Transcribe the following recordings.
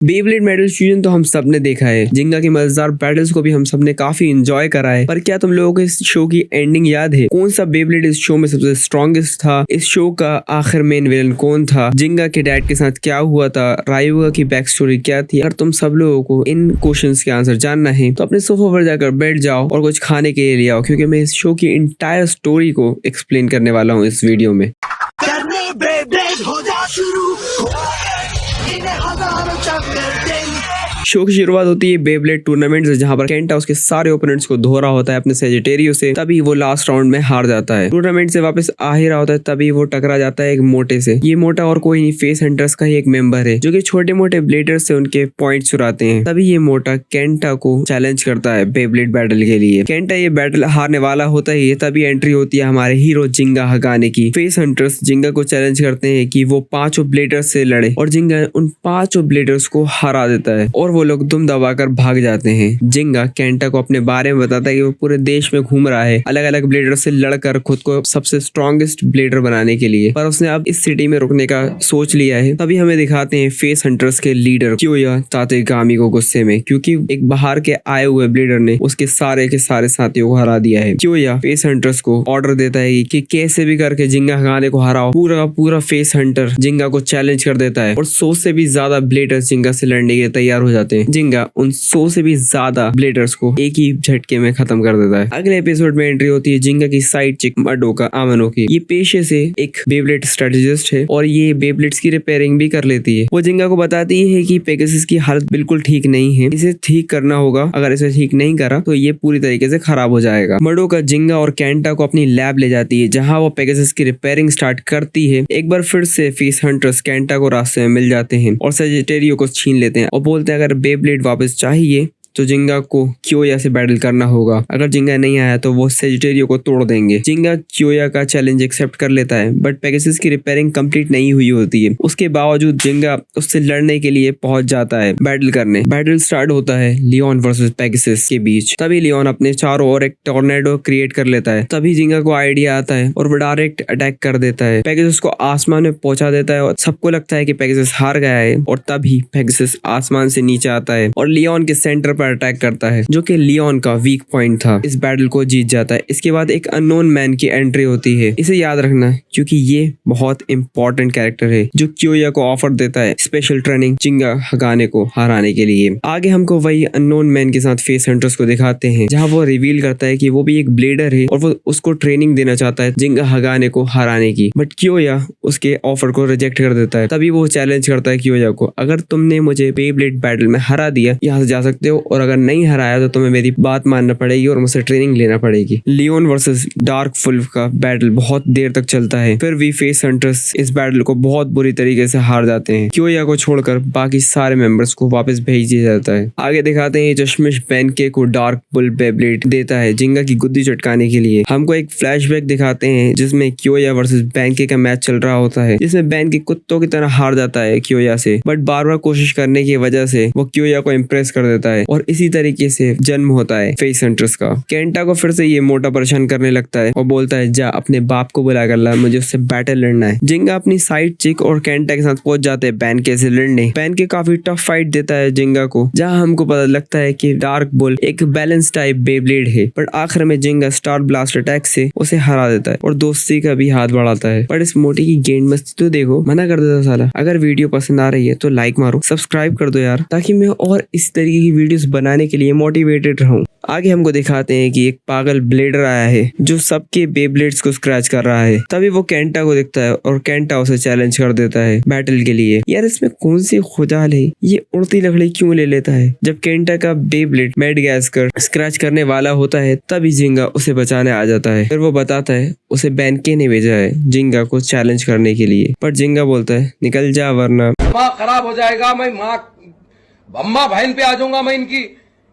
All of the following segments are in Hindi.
बेब्लेड मेडल फ्यूजन तो हम सब ने देखा है, जिंगा की मजेदार बैटल्स को भी हम सब ने काफी एंजॉय करा है। पर क्या तुम लोगों को इस शो की एंडिंग याद है? कौन सा बेब्लेड इस शो में सबसे स्ट्रॉन्गेस्ट था? इस शो का आखिर मेन विलन कौन था? जिंगा के डैड के साथ क्या हुआ था? रायुगा की बैक स्टोरी क्या थी? अगर तुम सब लोगों को इन क्वेश्चंस के आंसर जानना है तो अपने सोफा पर जाकर बैठ जाओ और कुछ खाने के लिए ले आओ, क्योंकि मैं इस शो की इंटायर स्टोरी को एक्सप्लेन करने वाला हूँ इस वीडियो में। शो की शुरुआत होती है बेब्लेड टूर्नामेंट से, जहां पर केंटा उसके सारे ओपोनेंट्स को धो रहा होता है अपने सेजिटेरियो से। तभी वो लास्ट राउंड में हार जाता है। टूर्नामेंट से वापस आ ही रहा होता है, तभी वो टकरा जाता है एक मोटे से। ये मोटा और कोई नहीं, फेस हंटर्स का ही एक मेंबर है, जो कि छोटे मोटे ब्लेडर्स से उनके पॉइंट चुराते हैं। तभी ये मोटा केंटा को चैलेंज करता है बेब्लेड बैटल के लिए। केंटा ये बैटल हारने वाला होता ही है, तभी एंट्री होती है हमारे हीरो जिंगा हगाने की। फेस हंटर्स जिंगा को चैलेंज करते हैं कि वो 5 ब्लेडर्स से लड़े, और जिंगा उन 5 ब्लेडर्स को हरा देता है और वो लोग दुम दबाकर भाग जाते हैं। जिंगा केंटा को अपने बारे में बताता है कि वो पूरे देश में घूम रहा है अलग अलग ब्लेडर से लड़कर खुद को सबसे स्ट्रॉन्गेस्ट ब्लेडर बनाने के लिए, पर उसने अब इस सिटी में रुकने का सोच लिया है। तभी हमें दिखाते हैं फेस हंटर्स के लीडर क्योया तातेगामी को गुस्से में, क्योंकि एक बाहर के आए हुए ब्लेडर ने उसके सारे के सारे साथियों को हरा दिया है। क्योया फेस हंटर्स को ऑर्डर देता है कि कैसे भी करके जिंगा हगाने को हराओ। पूरा का पूरा फेस हंटर जिंगा को चैलेंज कर देता है और 100 से भी ज्यादा ब्लेडर्स जिंगा से लड़ने के लिए तैयार हो जाते हैं। जिंगा उन 100 से भी ज्यादा ब्लेडर्स को एक ही झटके में खत्म कर देता है। अगले एपिसोड में एंट्री होती है जिंगा की साइड चिक मडोका आमनो की। ये पेशे से एक बेब्लेड स्ट्रेटेजिस्ट है और ये बेब्लेड्स की रिपेयरिंग भी कर लेती है। वो जिंगा को बताती है कि पेगासस की हालत बिल्कुल ठीक नहीं है, इसे ठीक करना होगा। अगर इसे ठीक नहीं करा तो ये पूरी तरीके से खराब हो जाएगा। मडोका जिंगा और केंटा को अपनी लैब ले जाती है, जहां वो पेगासस की रिपेयरिंग स्टार्ट करती है। एक बार फिर से फेस हंटर्स केंटा को रास्ते में मिल जाते हैं और सेजिटेरियो को छीन लेते हैं और बोलते हैं अगर बेब्लेड वापस चाहिए तो जिंगा को क्योया से बैटल करना होगा। अगर जिंगा नहीं आया तो वो सेजिटेरियो को तोड़ देंगे। जिंगा क्योया का चैलेंज एक्सेप्ट कर लेता है, बट पेगासस की रिपेयरिंग कंप्लीट नहीं हुई होती है। उसके बावजूद जिंगा उससे लड़ने के लिए पहुंच जाता है बैटल करने। बैटल स्टार्ट होता है लियोन वर्सेस पेगासस के बीच। तभी लियोन अपने चारों ओर एक टॉर्नेडो क्रिएट कर लेता है। तभी जिंगा को आइडिया आता है और वो डायरेक्ट अटैक कर देता है। पेगासस को आसमान में पहुंचा देता है और सबको लगता है कि पेगासस हार गया है, और तभी पेगासस आसमान से नीचे आता है और लियोन के सेंटर पर अटैक करता है, जो कि लियोन का वीक पॉइंट था। इस बैटल को जीत जाता है। इसके बाद एक अननोन मैन की एंट्री होती है। इसे याद रखना, क्योंकि ये बहुत इंपॉर्टेंट कैरेक्टर है जो क्योया को ऑफर देता है स्पेशल ट्रेनिंग जिंगा हगाने को हराने के लिए। आगे हमको वही अननोन मैन के साथ फेस हंटर्स को दिखाते हैं, जहां वो रिवील करता है कि वो भी एक ब्लेडर है और वो उसको ट्रेनिंग देना चाहता है जिंगा हगाने को हराने की। बट क्योया उसके ऑफर को रिजेक्ट कर देता है। तभी वो चैलेंज करता है क्योया को, अगर तुमने मुझे बेब्लेड बैटल में हरा दिया यहाँ से जा सकते हो, और अगर नहीं हराया तो तुम्हें मेरी बात मानना पड़ेगी और मुझसे ट्रेनिंग लेना पड़ेगी। लियोन वर्सेस डार्क वुल्फ का बैटल बहुत देर तक चलता है। फिर भी फेस हंटर्स इस बैटल को बहुत बुरी तरीके से हार जाते हैं। क्योया को छोड़कर बाकी सारे मेंबर्स को वापस भेज दिया जाता है। आगे दिखाते हैं चश्मिश बेनके को डार्क बुल बेब्लेड देता है जिंगा की गुद्दी चटकाने के लिए। हमको एक फ्लैशबैक दिखाते हैं जिसमें क्योया वर्सेस बेनके का मैच चल रहा होता है, जिसमें बेनके कुत्तों की तरह हार जाता है क्योया से, बट बार बार कोशिश करने की वजह से वो क्योया को इम्प्रेस कर देता है और इसी तरीके से जन्म होता है फेस हंटर्स का। केंटा को फिर से ये मोटा परेशान करने लगता है और बोलता है जा अपने बाप को बुला कर ला, मुझे उससे बैटल लड़ना है। जिंगा अपनी साइड चिक और केंटा के साथ पहुंच जाते हैं बेनके से लड़ने। बेनके काफी टफ फाइट देता है जिंगा को, जहां हमको पता लगता है कि डार्क बुल एक बैलेंस टाइप बेब्लेड है, पर आखिर में जिंगा स्टार ब्लास्ट अटैक से उसे हरा देता है और दोस्ती का भी हाथ बढ़ाता है। पर इस मोटी की गेंद मस्ती तो देखो, मना कर देता साला। अगर वीडियो पसंद आ रही है तो लाइक मारो, सब्सक्राइब कर दो यार, ताकि मैं और इस तरीके की वीडियोस बनाने के लिए मोटिवेटेड रहूं। आगे हमको दिखाते हैं कि एक पागल ब्लेडर आया है जो सबके बेब्लेड्स को स्क्रैच कर रहा है। तभी वो केंटा को दिखता है और केंटा उसे चैलेंज कर देता है बैटल के लिए। यार इसमें कौन सी खुदाल है, ये उड़ती लकड़ी क्यों ले लेता है? जब केंटा का बेब्लेड मेड गैस कर स्क्रैच करने वाला होता है, तभी जिंगा उसे बचाने आ जाता है। फिर वो बताता है उसे बेनके ने भेजा है जिंगा को चैलेंज करने के लिए, पर जिंगा बोलता है निकल जा वरना दिमाग खराब हो जाएगा, मैं माँ अम्मा बहन पे आ जाऊंगा मैं इनकी।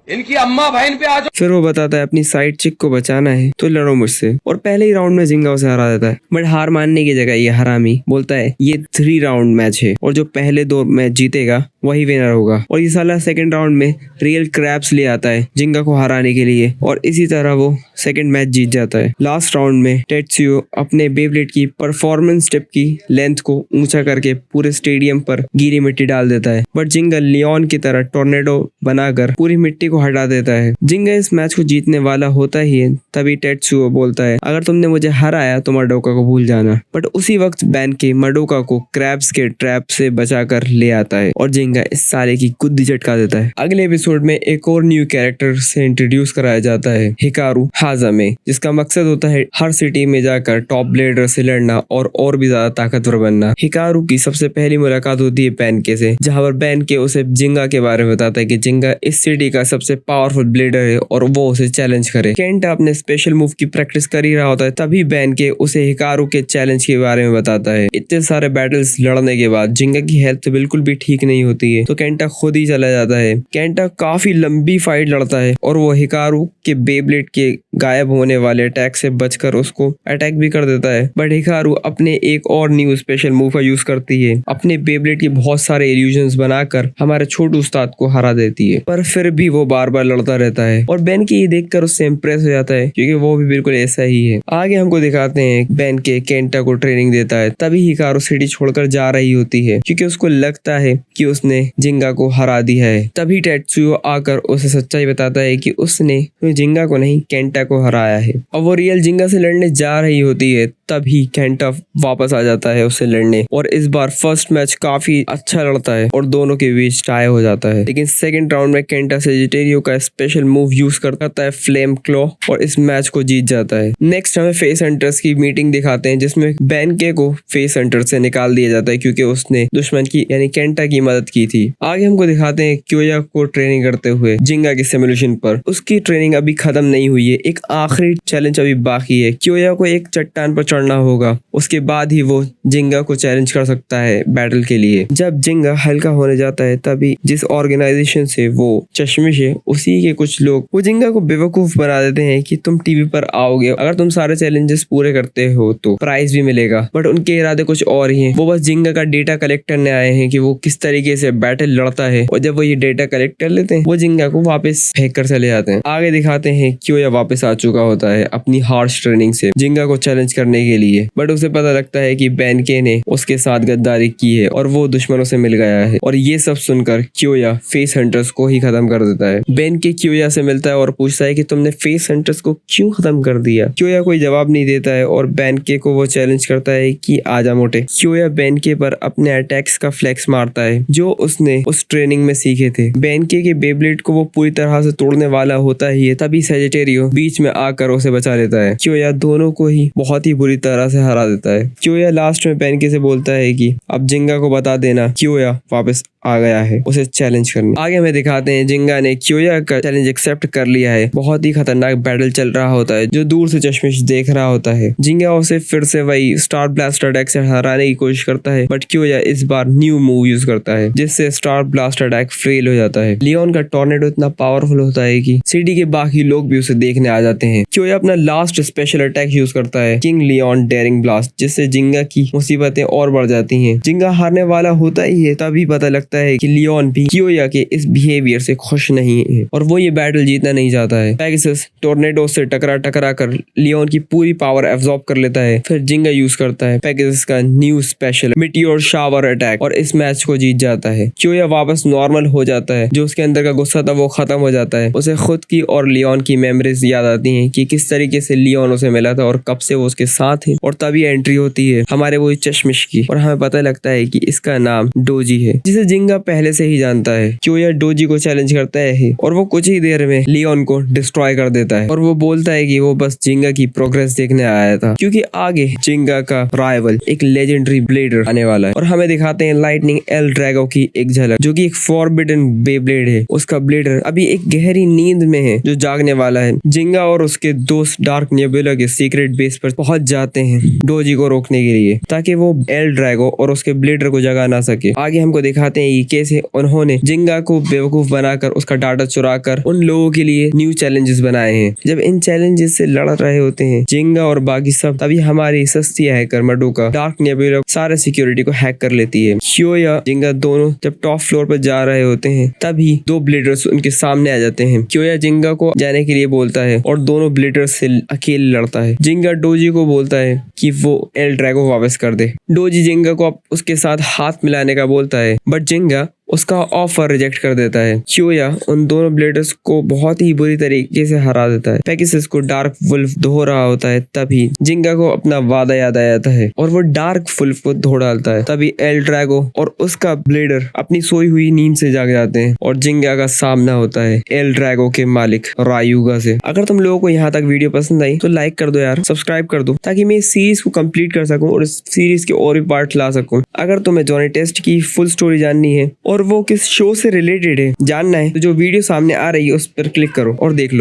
इनकी अम्मा बहन पे आ जाओ। फिर वो बताता है अपनी साइड चिक को बचाना है तो लड़ो मुझसे, और पहले ही राउंड में जिंगा उसे हरा देता है। बट हार मानने की जगह ये हरामी बोलता है ये 3 राउंड मैच है और जो पहले 2 मैच जीतेगा वही विनर होगा, और ये साला सेकंड राउंड में रियल क्रैब्स ले आता है जिंगा को हराने के लिए, और इसी तरह वो सेकंड मैच जीत जाता है। लास्ट राउंड में टेत्सुयो अपने बेब्लेड की परफॉर्मेंस स्टेप की लेंथ को ऊंचा करके पूरे स्टेडियम पर गीली मिट्टी डाल देता है, बट जिंगा लियोन की तरह टोर्नेडो बनाकर पूरी मिट्टी को हटा देता है। जिंगा इस मैच को जीतने वाला होता ही है, तभी टेत्सुयो बोलता है अगर तुमने मुझे हराया तो माडोका को भूल जाना, बट उसी वक्त बेनके माडोका को क्रैब्स के ट्रैप से बचाकर ले आता है और जिंगा इस साले की गुद्दी चटका देता है। अगले एपिसोड में एक और न्यू कैरेक्टर से इंट्रोड्यूस कराया जाता है, हिकारू हाजामे, जिसका मकसद होता है हर सिटी में जाकर टॉप ब्लेडर से लड़ना और भी ज्यादा ताकतवर बनना। हिकारू की सबसे पहली मुलाकात होती है बेनके से, जहां पर बेनके उसे जिंगा के बारे में बताता है कि जिंगा इस सिटी का सबसे पावरफुल ब्लेडर है और वो उसे चैलेंज करे। केंटा अपने स्पेशल मूव की प्रैक्टिस कर ही रहा होता है, तभी बेनके उसे हिकारू के चैलेंज के बारे में बताता है। इतने सारे बैटल्स लड़ने के बाद जिंगा की हेल्थ तो बिल्कुल भी ठीक नहीं होती है, तो केंटा खुद ही चला जाता है। केंटा काफी लंबी फाइट लड़ता है और वो हिकारू के बेब्लेड के गायब होने वाले अटैक से बचकर उसको अटैक भी कर देता है, बट हिकारू अपने एक और न्यू स्पेशल मूव का यूज करती है, अपने बेब्लेड के बहुत सारे इल्यूजन्स बनाकर हमारे छोटू उस्ताद को हरा देती है, पर फिर भी वो बार बार लड़ता रहता है और बेनके ये देखकर उससे इम्प्रेस हो जाता है क्योंकि वो भी बिल्कुल ऐसा ही है। आगे हमको दिखाते हैं बेनके केंटा को ट्रेनिंग देता है, तभी हिकारू सिटी छोड़कर जा रही होती है क्योंकि उसको लगता है कि उसने जिंगा को हरा दिया है। तभी टेत्सुयो आकर उसे सच्चाई बताता है कि उसने जिंगा को नहीं केंटा को हराया है, और वो रियल जिंगा से लड़ने जा रही होती है। तभी केंटा वापस आ जाता है उससे लड़ने, और इस बार फर्स्ट मैच काफी अच्छा लड़ता है और दोनों के बीच टाई हो जाता है, लेकिन सेकंड राउंड में केंटा सेजिटेरियो का स्पेशल मूव यूज करता है फ्लेम क्लॉ और इस मैच को जीत जाता है। नेक्स्ट हमें फेस हंटर्स की मीटिंग दिखाते हैं जिसमें बेनके को फेस हंटर से निकाल दिया जाता है क्योंकि उसने दुश्मन की यानी केंटा की मदद की थी। आगे हमको दिखाते हैं क्योया को ट्रेनिंग करते हुए जिंगा के सिमुलेशन पर। उसकी ट्रेनिंग अभी खत्म नहीं हुई है, एक आखिरी चैलेंज अभी बाकी है। क्योया को एक चट्टान पर चढ़ना होगा, उसके बाद ही वो जिंगा को चैलेंज कर सकता है बैटल के लिए। जब जिंगा हल्का होने जाता है तभी जिस ऑर्गेनाइजेशन से वो चश्मिश है उसी के कुछ लोग वो जिंगा को बेवकूफ बना देते हैं कि तुम टीवी पर आओगे, अगर तुम सारे चैलेंजेस पूरे करते हो तो प्राइज भी मिलेगा, बट उनके इरादे कुछ और ही हैं। वो बस जिंगा का डेटा कलेक्ट करने आए हैं कि वो किस तरीके से बैटल लड़ता है, और जब वो ये डेटा कलेक्ट कर लेते हैं वो जिंगा को वापस फेंक कर चले जाते हैं। आगे दिखाते हैं क्योया वापस आ चुका होता है अपनी हार्श ट्रेनिंग से जिंगा को चैलेंज करने के लिए, बट उसे पता लगता है कि बेनके ने उसके साथ गद्दारी की है और वो दुश्मनों से मिल गया है, और ये सब सुनकर क्योया फेस हंटर्स को ही खत्म कर देता है। बेनके क्योया से मिलता है और पूछता है कि तुमने फेस हंटर्स को क्यों खत्म कर दिया। क्योया कोई जवाब नहीं देता है और बेनके को वो चैलेंज करता है कि आजा मोटे। क्योया बेनके पर अपने अटैक्स का फ्लेक्स मारता है जो उसने उस ट्रेनिंग में सीखे थे। बेनके के बेब्लेड को वो पूरी तरह से तोड़ने वाला होता ही है, तभी सेजिटेरियो बीच में आकर उसे बचा लेता है। क्योया दोनों को ही बहुत ही बुरी तरह से हरा देता है। क्योया लास्ट में बेनके से बोलता है कि अब जिंगा को बता देना क्योया वापस आ गया है उसे चैलेंज करने। आगे हमें दिखाते हैं जिंगा ने क्योया का चैलेंज एक्सेप्ट कर लिया है। बहुत ही खतरनाक बैटल चल रहा होता है जो दूर से चश्मिश देख रहा होता है। जिंगा उसे फिर से वही स्टार ब्लास्टर अटैक से हराने की कोशिश करता है, बट क्योया इस बार न्यू मूव यूज करता है जिससे स्टार ब्लास्ट अटैक फेल हो जाता है। लियोन का टॉर्नेडो इतना पावरफुल होता है कि सिटी के बाकी लोग भी उसे देखने आ जाते हैं। क्योया अपना लास्ट स्पेशल अटैक यूज करता है किंग लियोन डेयरिंग ब्लास्ट, जिससे जिंगा की मुसीबतें और बढ़ जाती हैं। जिंगा हारने वाला होता ही है, तभी पता लगता है कि लियोन भी क्योया के इस बिहेवियर से खुश नहीं है और वो ये बैटल जीतना नहीं चाहता है। पेगासस टोर्नेडो से टकरा कर लियोन की पूरी पावर एब्जॉर्ब कर लेता है। फिर जिंगा यूज करता है पेगासस का new special meteor shower attack और इस मैच को जीत जाता है। क्योया वापस नॉर्मल हो जाता है, जो उसके अंदर का गुस्सा था वो खत्म हो जाता है। उसे खुद की और लियोन की मेमोरीज याद आती हैं कि किस तरीके से लियोन उसे मिला था और कब से वो उसके साथ है, और तभी एंट्री होती है हमारे वो चश्मिश की और हमें पता लगता है कि इसका नाम डोजी है, जिसे जिंगा पहले से ही जानता है। क्योया डोजी को चैलेंज करता है और वो कुछ ही देर में लियोन को डिस्ट्रॉय कर देता है और वो बोलता है कि वो बस जिंगा की प्रोग्रेस देखने आया था क्योंकि आगे जिंगा का राइवल एक लेजेंडरी ब्लेडर आने वाला है। और हमें दिखाते हैं लाइटनिंग एल ड्रैगो की एक झलक, जो कि एक फॉरबिडन बेब्लेड है। उसका ब्लेडर अभी एक गहरी नींद में है जो जागने वाला है। जिंगा और उसके दोस्त डार्क नेबुला के सीक्रेट बेस पर पहुंच जाते हैं डोजी को रोकने के लिए, ताकि वो एल ड्रैगो और उसके ब्लेडर को जगा ना सके। आगे हमको दिखाते हैं ही कैसे उन्होंने जिंगा को बेवकूफ बनाकर उसका डाटा चुराकर उन लोगों के लिए न्यू चैलेंजेस बनाए हैं। जब इन चैलेंजेस से लड़ रहे होते हैं जिंगा और बाकी सब, तभी हमारी सस्ती हैकर मडोका डार्क नेबुला सारे सिक्योरिटी को हैक कर लेती है। क्योया जिंगा दोनों जब टॉप फ्लोर पर जा रहे होते हैं तभी दो ब्लेडर्स उनके सामने आ जाते हैं। क्योया जिंगा को जाने के लिए बोलता है और दोनों ब्लेडर्स से अकेले लड़ता है। जिंगा डोजी को बोलता है कि वो एल ड्रैगो वापस कर दे। डोजी जिंगा को उसके साथ हाथ मिलाने का बोलता है बट जिंगा उसका ऑफर रिजेक्ट कर देता है। क्योया उन दोनों ब्लेडर्स को बहुत ही बुरी तरीके से हरा देता है। पेगासस को डार्क वुल्फ धो रहा होता है तभी जिंगा को अपना वादा याद आ जाता है और वो डार्क वुल्फ को धो डालता है। तभी एल ड्रैगो और उसका ब्लेडर अपनी सोई हुई नींद से जाग जाते हैं और जिंगा का सामना होता है एल ड्रैगो के मालिक रायुगा से। अगर तुम लोगों को यहाँ तक वीडियो पसंद आई तो लाइक कर दो यार, सब्सक्राइब कर दो ताकि मैं इस सीरीज को कंप्लीट कर सकूं और इस सीरीज के और भी पार्ट ला सकूं। अगर तुम्हें जॉनी टेस्ट की फुल स्टोरी जाननी है और वो किस शो से रिलेटेड है जानना है तो जो वीडियो सामने आ रही है उस पर क्लिक करो और देख लो।